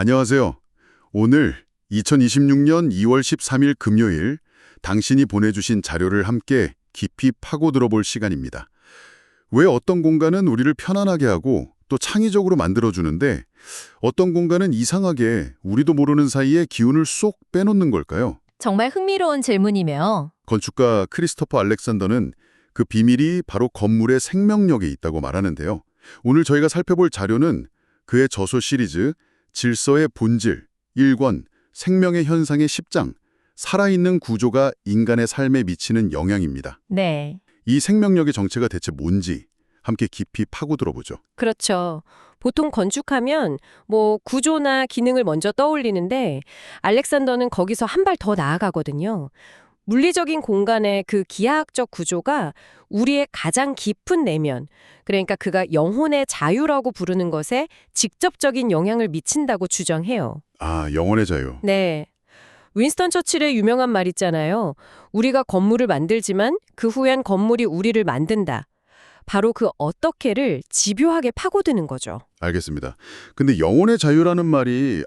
안녕하세요. 오늘 2026년 2월 13일 금요일 당신이 보내주신 자료를 함께 깊이 파고 들어볼 시간입니다. 왜 어떤 공간은 우리를 편안하게 하고 또 창의적으로 만들어주는데 어떤 공간은 이상하게 우리도 모르는 사이에 기운을 쏙 빼놓는 걸까요? 정말 흥미로운 질문이며 건축가 크리스토퍼 알렉산더는 그 비밀이 바로 건물의 생명력에 있다고 말하는데요. 오늘 저희가 살펴볼 자료는 그의 저서 시리즈 질서의 본질, 1권, 생명의 현상의 10장, 살아있는 구조가 인간의 삶에 미치는 영향입니다. 네, 이 생명력의 정체가 대체 뭔지 함께 깊이 파고 들어보죠. 그렇죠. 보통 건축하면 구조나 기능을 먼저 떠올리는데 알렉산더는 거기서 한 발 더 나아가거든요. 물리적인 공간의 그 기하학적 구조가 우리의 가장 깊은 내면, 그러니까 그가 영혼의 자유라고 부르는 것에 직접적인 영향을 미친다고 주장해요. 아, 영혼의 자유. 네. 윈스턴 처칠의 유명한 말 있잖아요. 우리가 건물을 만들지만 그 후엔 건물이 우리를 만든다. 바로 그 어떻게를 집요하게 파고드는 거죠. 알겠습니다. 근데 영혼의 자유라는 말이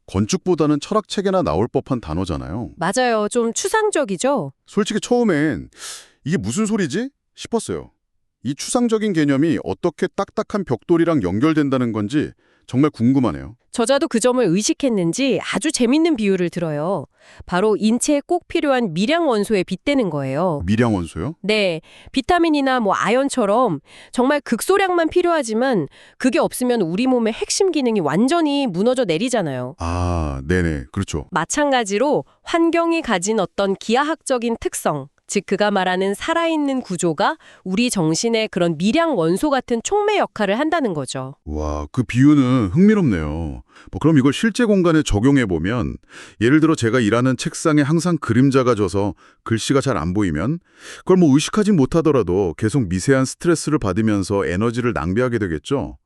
건축보다는 철학 책에나 나올 법한 단어잖아요. 맞아요. 좀 추상적이죠? 솔직히 처음엔 이게 무슨 소리지? 싶었어요. 이 추상적인 개념이 어떻게 딱딱한 벽돌이랑 연결된다는 건지 정말 궁금하네요. 저자도 그 점을 의식했는지 아주 재밌는 비유를 들어요. 바로 인체에 꼭 필요한 미량 원소에 빗대는 거예요. 미량 원소요? 네, 비타민이나 아연처럼 정말 극소량만 필요하지만 그게 없으면 우리 몸의 핵심 기능이 완전히 무너져 내리잖아요. 아, 네네. 그렇죠. 마찬가지로 환경이 가진 어떤 기하학적인 특성, 즉 그가 말하는 살아있는 구조가 우리 정신의 그런 미량 원소 같은 촉매 역할을 한다는 거죠. 와, 그 비유는 흥미롭네요. 그럼 이걸 실제 공간에 적용해보면 예를 들어 제가 일하는 책상에 항상 그림자가 져서 글씨가 잘 안 보이면 그걸 의식하지 못하더라도 계속 미세한 스트레스를 받으면서 에너지를 낭비하게 되겠죠?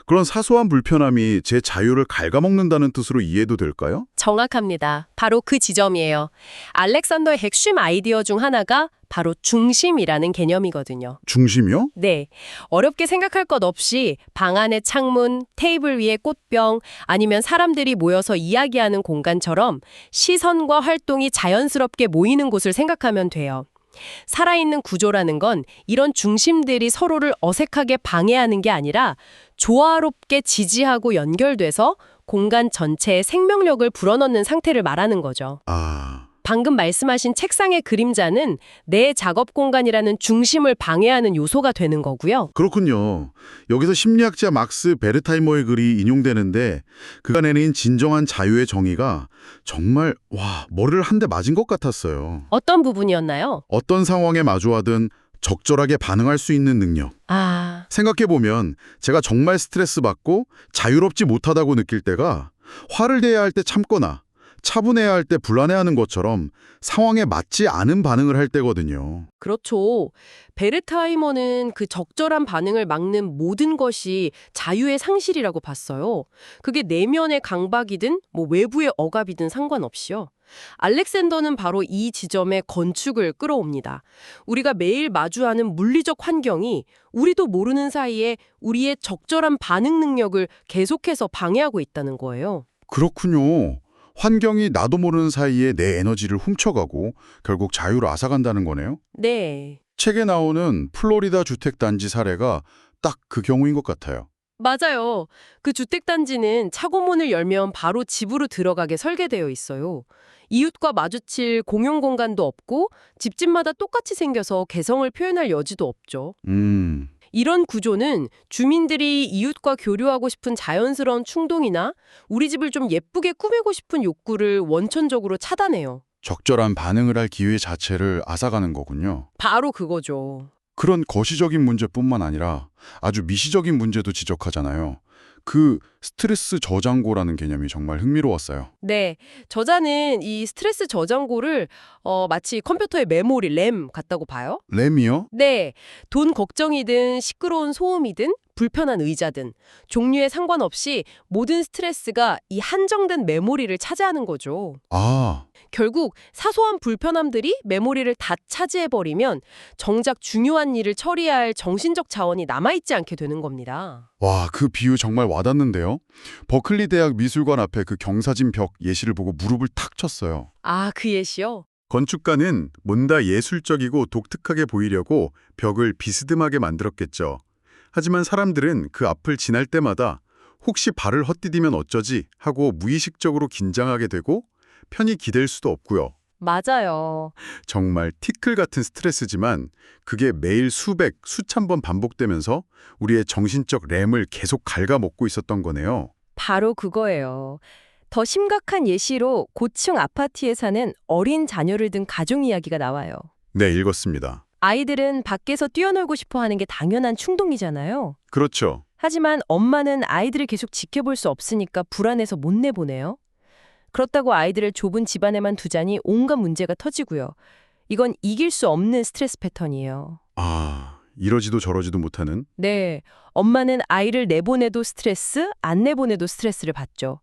그런 사소한 불편함이 제 자유를 갉아먹는다는 뜻으로 이해도 될까요? 정확합니다. 바로 그 지점이에요. 알렉산더의 핵심 아이디어 중 하나가 바로 중심이라는 개념이거든요. 중심이요? 네. 어렵게 생각할 것 없이 방 안의 창문, 테이블 위의 꽃병, 아니면 사람들이 모여서 이야기하는 공간처럼 시선과 활동이 자연스럽게 모이는 곳을 생각하면 돼요. 살아있는 구조라는 건 이런 중심들이 서로를 어색하게 방해하는 게 아니라 조화롭게 지지하고 연결돼서 공간 전체에 생명력을 불어넣는 상태를 말하는 거죠. 아, 방금 말씀하신 책상의 그림자는 내 작업 공간이라는 중심을 방해하는 요소가 되는 거고요. 그렇군요. 여기서 심리학자 막스 베르타이머의 글이 인용되는데 그가 내린 진정한 자유의 정의가 정말 머리를 한 대 맞은 것 같았어요. 어떤 부분이었나요? 어떤 상황에 마주하든 적절하게 반응할 수 있는 능력. 생각해보면 제가 정말 스트레스 받고 자유롭지 못하다고 느낄 때가 화를 내야 할 때 참거나 차분해야 할 때 불안해하는 것처럼 상황에 맞지 않은 반응을 할 때거든요. 그렇죠. 베르타이머는 그 적절한 반응을 막는 모든 것이 자유의 상실이라고 봤어요. 그게 내면의 강박이든 외부의 억압이든 상관없이요. 알렉산더는 바로 이 지점에 건축을 끌어옵니다. 우리가 매일 마주하는 물리적 환경이 우리도 모르는 사이에 우리의 적절한 반응 능력을 계속해서 방해하고 있다는 거예요. 그렇군요. 환경이 나도 모르는 사이에 내 에너지를 훔쳐가고 결국 자유를 앗아간다는 거네요. 네. 책에 나오는 플로리다 주택단지 사례가 딱 그 경우인 것 같아요. 맞아요. 그 주택단지는 차고문을 열면 바로 집으로 들어가게 설계되어 있어요. 이웃과 마주칠 공용 공간도 없고 집집마다 똑같이 생겨서 개성을 표현할 여지도 없죠. 이런 구조는 주민들이 이웃과 교류하고 싶은 자연스러운 충동이나 우리 집을 좀 예쁘게 꾸미고 싶은 욕구를 원천적으로 차단해요. 적절한 반응을 할 기회 자체를 앗아가는 거군요. 바로 그거죠. 그런 거시적인 문제뿐만 아니라 아주 미시적인 문제도 지적하잖아요. 그 스트레스 저장고라는 개념이 정말 흥미로웠어요. 네, 저자는 이 스트레스 저장고를 마치 컴퓨터의 메모리, 램 같다고 봐요. 램이요? 네, 돈 걱정이든 시끄러운 소음이든 불편한 의자든 종류에 상관없이 모든 스트레스가 이 한정된 메모리를 차지하는 거죠. 아, 결국 사소한 불편함들이 메모리를 다 차지해버리면 정작 중요한 일을 처리해야 할 정신적 자원이 남아있지 않게 되는 겁니다. 와, 그 비유 정말 와닿는데요. 버클리 대학 미술관 앞에 그 경사진 벽 예시를 보고 무릎을 탁 쳤어요. 아, 그 예시요? 건축가는 뭔가 예술적이고 독특하게 보이려고 벽을 비스듬하게 만들었겠죠. 하지만 사람들은 그 앞을 지날 때마다 혹시 발을 헛디디면 어쩌지 하고 무의식적으로 긴장하게 되고 편히 기댈 수도 없고요. 맞아요. 정말 티끌 같은 스트레스지만 그게 매일 수백, 수천 번 반복되면서 우리의 정신적 램을 계속 갉아먹고 있었던 거네요. 바로 그거예요. 더 심각한 예시로 고층 아파트에 사는 어린 자녀를 둔 가족 이야기가 나와요. 네, 읽었습니다. 아이들은 밖에서 뛰어놀고 싶어 하는 게 당연한 충동이잖아요. 그렇죠. 하지만 엄마는 아이들을 계속 지켜볼 수 없으니까 불안해서 못 내보내요. 그렇다고 아이들을 좁은 집안에만 두자니 온갖 문제가 터지고요. 이건 이길 수 없는 스트레스 패턴이에요. 아, 이러지도 저러지도 못하는? 네, 엄마는 아이를 내보내도 스트레스, 안 내보내도 스트레스를 받죠.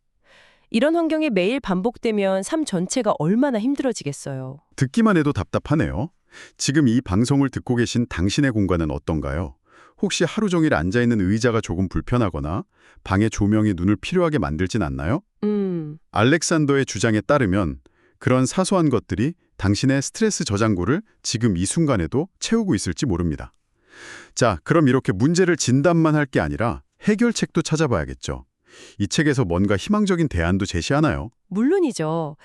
이런 환경이 매일 반복되면 삶 전체가 얼마나 힘들어지겠어요. 듣기만 해도 답답하네요. 지금 이 방송을 듣고 계신 당신의 공간은 어떤가요? 혹시 하루 종일 앉아있는 의자가 조금 불편하거나 방의 조명이 눈을 피로하게 만들진 않나요? 알렉산더의 주장에 따르면 그런 사소한 것들이 당신의 스트레스 저장고를 지금 이 순간에도 채우고 있을지 모릅니다. 자, 그럼 이렇게 문제를 진단만 할 게 아니라 해결책도 찾아봐야겠죠. 이 책에서 뭔가 희망적인 대안도 제시하나요? 물론이죠.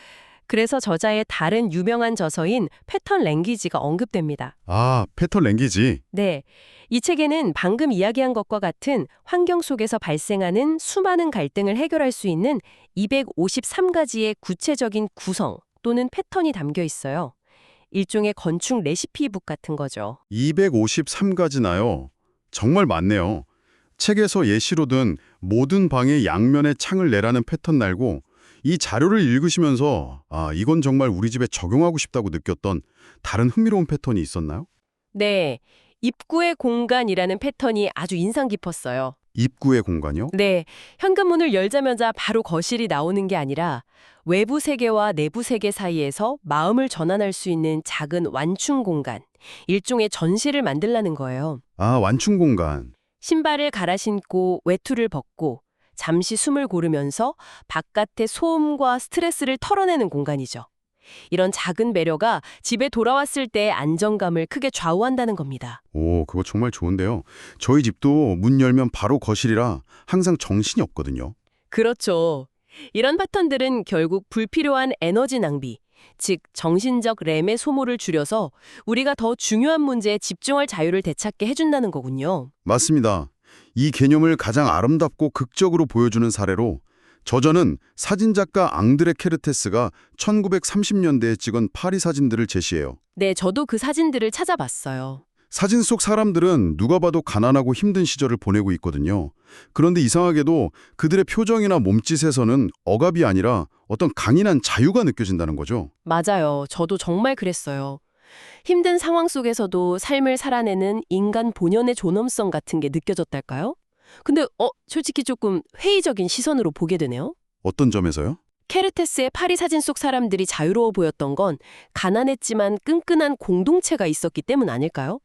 그래서 저자의 다른 유명한 저서인 패턴 랭귀지가 언급됩니다. 아, 패턴 랭귀지. 네, 이 책에는 방금 이야기한 것과 같은 환경 속에서 발생하는 수많은 갈등을 해결할 수 있는 253가지의 구체적인 구성 또는 패턴이 담겨 있어요. 일종의 건축 레시피북 같은 거죠. 253가지나요? 정말 많네요. 책에서 예시로 든 모든 방의 양면에 창을 내라는 패턴 말고 이 자료를 읽으시면서 이건 정말 우리 집에 적용하고 싶다고 느꼈던 다른 흥미로운 패턴이 있었나요? 네, 입구의 공간이라는 패턴이 아주 인상 깊었어요. 입구의 공간이요? 네, 현관문을 열자마자 바로 거실이 나오는 게 아니라 외부 세계와 내부 세계 사이에서 마음을 전환할 수 있는 작은 완충 공간, 일종의 전시를 만들라는 거예요. 아, 완충 공간. 신발을 갈아 신고 외투를 벗고 잠시 숨을 고르면서 바깥의 소음과 스트레스를 털어내는 공간이죠. 이런 작은 배려가 집에 돌아왔을 때의 안정감을 크게 좌우한다는 겁니다. 오, 그거 정말 좋은데요. 저희 집도 문 열면 바로 거실이라 항상 정신이 없거든요. 그렇죠. 이런 패턴들은 결국 불필요한 에너지 낭비, 즉 정신적 램의 소모를 줄여서 우리가 더 중요한 문제에 집중할 자유를 되찾게 해준다는 거군요. 맞습니다. 이 개념을 가장 아름답고 극적으로 보여주는 사례로 저자는 사진작가 앙드레 케르테스가 1930년대에 찍은 파리 사진들을 제시해요. 네, 저도 그 사진들을 찾아봤어요. 사진 속 사람들은 누가 봐도 가난하고 힘든 시절을 보내고 있거든요. 그런데 이상하게도 그들의 표정이나 몸짓에서는 억압이 아니라 어떤 강인한 자유가 느껴진다는 거죠. 맞아요. 저도 정말 그랬어요. 힘든 상황 속에서도 삶을 살아내는 인간 본연의 존엄성 같은 게 느껴졌달까요? 근데 솔직히 조금 회의적인 시선으로 보게 되네요. 어떤 점에서요? 케르테스의 파리 사진 속 사람들이 자유로워 보였던 건 가난했지만 끈끈한 공동체가 있었기 때문 아닐까요?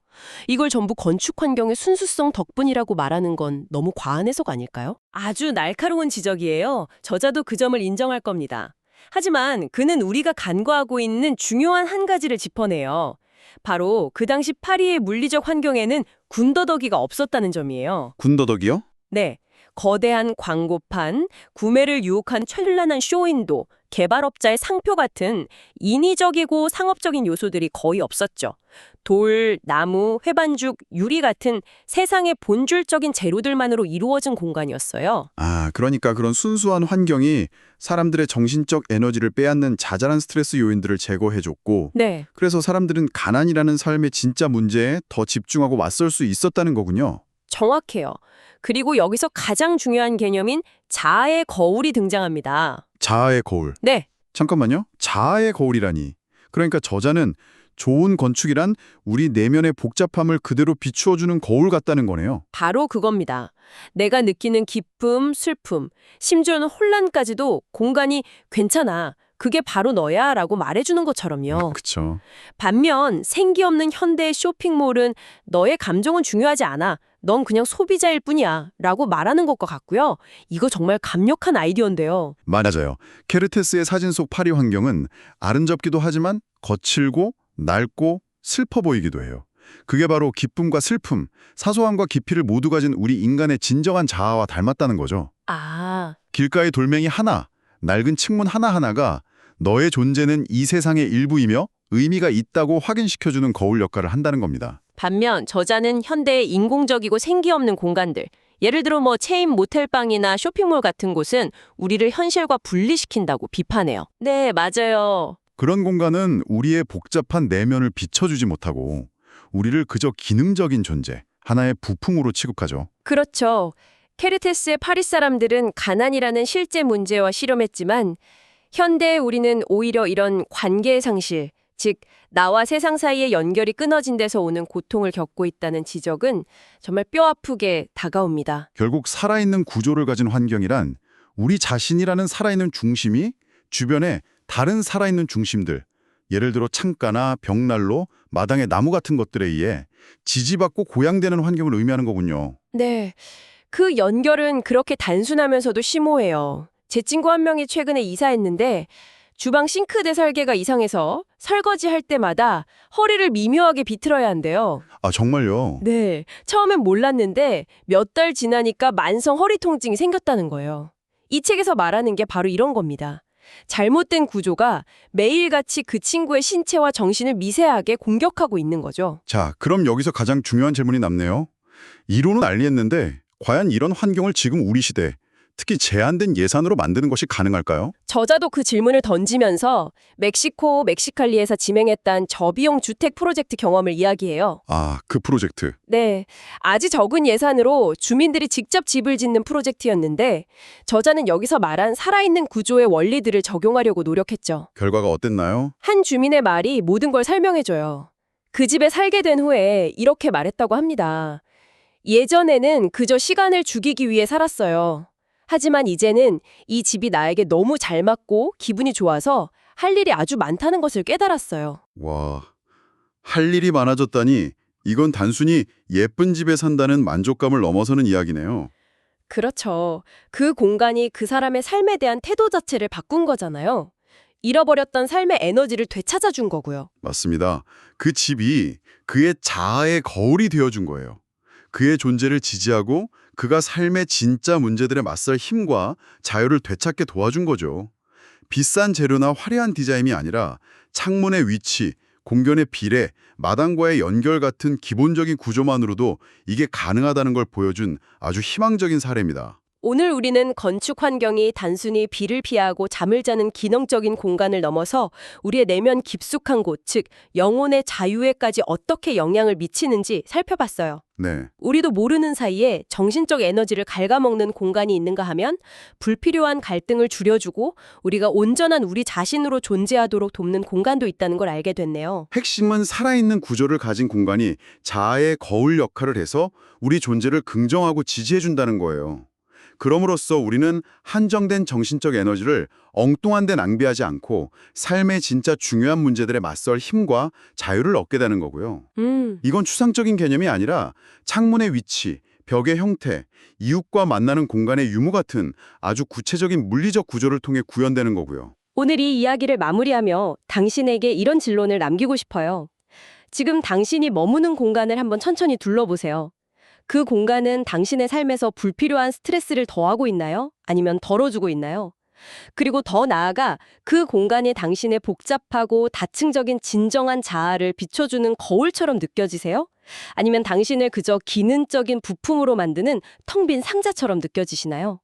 이걸 전부 건축 환경의 순수성 덕분이라고 말하는 건 너무 과한 해석 아닐까요? 아주 날카로운 지적이에요. 저자도 그 점을 인정할 겁니다. 하지만 그는 우리가 간과하고 있는 중요한 한 가지를 짚어내요. 바로 그 당시 파리의 물리적 환경에는 군더더기가 없었다는 점이에요. 군더더기요? 네, 거대한 광고판, 구매를 유혹한 찬란한 쇼윈도, 개발업자의 상표 같은 인위적이고 상업적인 요소들이 거의 없었죠. 돌, 나무, 회반죽, 유리 같은 세상의 본질적인 재료들만으로 이루어진 공간이었어요. 아, 그러니까 그런 순수한 환경이 사람들의 정신적 에너지를 빼앗는 자잘한 스트레스 요인들을 제거해줬고 네, 그래서 사람들은 가난이라는 삶의 진짜 문제에 더 집중하고 맞설 수 있었다는 거군요. 정확해요. 그리고 여기서 가장 중요한 개념인 자아의 거울이 등장합니다. 자아의 거울. 네, 잠깐만요. 자아의 거울이라니. 그러니까 저자는 좋은 건축이란 우리 내면의 복잡함을 그대로 비추어주는 거울 같다는 거네요. 바로 그겁니다. 내가 느끼는 기쁨, 슬픔, 심지어는 혼란까지도 공간이 괜찮아. 그게 바로 너야 라고 말해주는 것처럼요. 그쵸. 반면 생기 없는 현대의 쇼핑몰은 너의 감정은 중요하지 않아. 넌 그냥 소비자일 뿐이야 라고 말하는 것과 같고요. 이거 정말 강력한 아이디어인데요. 맞아요. 케르테스의 사진 속 파리 환경은 아름답기도 하지만 거칠고 낡고 슬퍼 보이기도 해요. 그게 바로 기쁨과 슬픔, 사소함과 깊이를 모두 가진 우리 인간의 진정한 자아와 닮았다는 거죠. 아, 길가의 돌멩이 하나, 낡은 층문 하나하나가 너의 존재는 이 세상의 일부이며 의미가 있다고 확인시켜주는 거울 역할을 한다는 겁니다. 반면 저자는 현대의 인공적이고 생기 없는 공간들, 예를 들어 체인 모텔방이나 쇼핑몰 같은 곳은 우리를 현실과 분리시킨다고 비판해요. 네, 맞아요. 그런 공간은 우리의 복잡한 내면을 비춰주지 못하고 우리를 그저 기능적인 존재, 하나의 부품으로 취급하죠. 그렇죠. 케르테스의 파리 사람들은 가난이라는 실제 문제와 실험했지만 현대의 우리는 오히려 이런 관계의 상실, 즉 나와 세상 사이의 연결이 끊어진 데서 오는 고통을 겪고 있다는 지적은 정말 뼈아프게 다가옵니다. 결국 살아있는 구조를 가진 환경이란 우리 자신이라는 살아있는 중심이 주변에 다른 살아있는 중심들, 예를 들어 창가나 벽난로, 마당의 나무 같은 것들에 의해 지지받고 고양되는 환경을 의미하는 거군요. 네, 그 연결은 그렇게 단순하면서도 심오해요. 제 친구 한 명이 최근에 이사했는데 주방 싱크대 설계가 이상해서 설거지할 때마다 허리를 미묘하게 비틀어야 한대요. 아, 정말요? 네, 처음엔 몰랐는데 몇 달 지나니까 만성 허리 통증이 생겼다는 거예요. 이 책에서 말하는 게 바로 이런 겁니다. 잘못된 구조가 매일같이 그 친구의 신체와 정신을 미세하게 공격하고 있는 거죠. 자, 그럼 여기서 가장 중요한 질문이 남네요. 이론은 알겠는데 과연 이런 환경을 지금 우리 시대, 특히 제한된 예산으로 만드는 것이 가능할까요? 저자도 그 질문을 던지면서 멕시코 멕시칼리에서 진행했던 저비용 주택 프로젝트 경험을 이야기해요. 아, 그 프로젝트. 네, 아주 적은 예산으로 주민들이 직접 집을 짓는 프로젝트였는데 저자는 여기서 말한 살아있는 구조의 원리들을 적용하려고 노력했죠. 결과가 어땠나요? 한 주민의 말이 모든 걸 설명해줘요. 그 집에 살게 된 후에 이렇게 말했다고 합니다. 예전에는 그저 시간을 죽이기 위해 살았어요. 하지만 이제는 이 집이 나에게 너무 잘 맞고 기분이 좋아서 할 일이 아주 많다는 것을 깨달았어요. 와, 할 일이 많아졌다니 이건 단순히 예쁜 집에 산다는 만족감을 넘어서는 이야기네요. 그렇죠. 그 공간이 그 사람의 삶에 대한 태도 자체를 바꾼 거잖아요. 잃어버렸던 삶의 에너지를 되찾아준 거고요. 맞습니다. 그 집이 그의 자아의 거울이 되어준 거예요. 그의 존재를 지지하고 그가 삶의 진짜 문제들에 맞설 힘과 자유를 되찾게 도와준 거죠. 비싼 재료나 화려한 디자인이 아니라 창문의 위치, 공간의 비례, 마당과의 연결 같은 기본적인 구조만으로도 이게 가능하다는 걸 보여준 아주 희망적인 사례입니다. 오늘 우리는 건축 환경이 단순히 비를 피하고 잠을 자는 기능적인 공간을 넘어서 우리의 내면 깊숙한 곳, 즉 영혼의 자유에까지 어떻게 영향을 미치는지 살펴봤어요. 네, 우리도 모르는 사이에 정신적 에너지를 갉아먹는 공간이 있는가 하면 불필요한 갈등을 줄여주고 우리가 온전한 우리 자신으로 존재하도록 돕는 공간도 있다는 걸 알게 됐네요. 핵심은 살아있는 구조를 가진 공간이 자아의 거울 역할을 해서 우리 존재를 긍정하고 지지해준다는 거예요. 그럼으로써 우리는 한정된 정신적 에너지를 엉뚱한 데 낭비하지 않고 삶의 진짜 중요한 문제들에 맞설 힘과 자유를 얻게 되는 거고요. 이건 추상적인 개념이 아니라 창문의 위치, 벽의 형태, 이웃과 만나는 공간의 유무 같은 아주 구체적인 물리적 구조를 통해 구현되는 거고요. 오늘 이 이야기를 마무리하며 당신에게 이런 진론을 남기고 싶어요. 지금 당신이 머무는 공간을 한번 천천히 둘러보세요. 그 공간은 당신의 삶에서 불필요한 스트레스를 더하고 있나요? 아니면 덜어주고 있나요? 그리고 더 나아가 그 공간이 당신의 복잡하고 다층적인 진정한 자아를 비춰주는 거울처럼 느껴지세요? 아니면 당신을 그저 기능적인 부품으로 만드는 텅 빈 상자처럼 느껴지시나요?